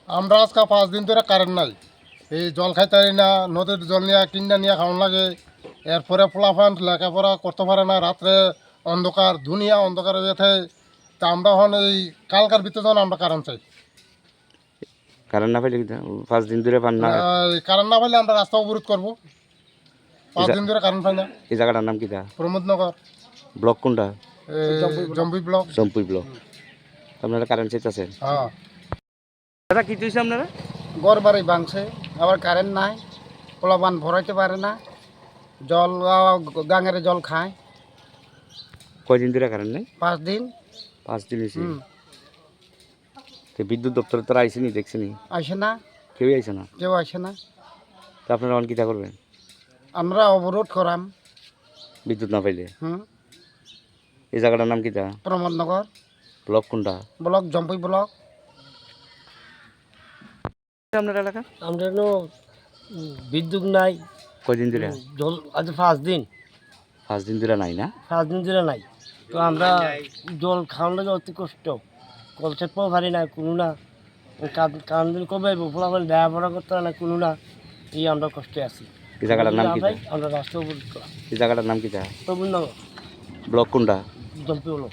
আমরা আজকে 5 দিন ধরে কারেন্ট নাই, এই জল খাইতে পারি না, নদীর জল নিয়ে কিনা নিয়ে খাওয়ান লাগে। এরপরে পোলাপান লেখাপড়া করতে পারে না, রাত্রে অন্ধকার দুনিয়া অন্ধকারে যেতে। তা আমরা এখন এই কালকার ভিতরে যখন আমরা কারেন্ট চাই। কারেন্ট না পাইলে 5 দিন ধরে পান না? কারেন্ট না পাইলে আমরা রাস্তা অবরোধ করবো। 5 দিন ধরে কারেন্ট পাই না। এই জায়গাটার নাম কিটা? প্রমোদনগর ব্লক কোনটা? জম্বি ব্লক। জম্পুই ব্লক। আপনারা কারেন্ট চাইতেছেন? হ্যাঁ, দাদা কি চাইছে আপনারা? ঘর বাড়ি ভাঙছে, আবার কারেন্ট নাই, পোলাপান ভরাইতে পারে না, জল গাঙের জল খায়। কয়দিন ধরে কারেন্ট নেই? 5 দিন। 5 দিন হয়েছে। তো বিদ্যুৎ দপ্তরে তারা আইসেনি, দেখছেনি? আসে না, কেউই আইসে না। কেউ আসে না। তো আপনারা অন কিটা করবেন আমরা অবরোধ করাম। বিদ্যুৎ না পাইলে? হুম। এই জায়গাটার নাম কিটা? প্রমোদনগর ব্লক কোনটা? Block, Jampui block. আপনার এলাকা আমরা বিদ্যুৎ নাই। কয়দিন ধরে? জল আজ 5 দিন। 5 দিন ধরে নাই না? 5 দিন ধরে নাই। তো আমরা জল খাওয়ার লাগে অতি কষ্ট, কল চেপও পারি না, কোনো না কারণ দিন কবে ফোলা করে দেয়া পড়া করতে না, কোনো না। এই আমরা কষ্টে আছি। এই জায়গাটার নাম কিটা? আমরা রাস্তা অবরোধ করা। এই জায়গাটার নাম কিটা? প্রবীণনগর, ব্লক কোনটা? জম্পি ব্লক।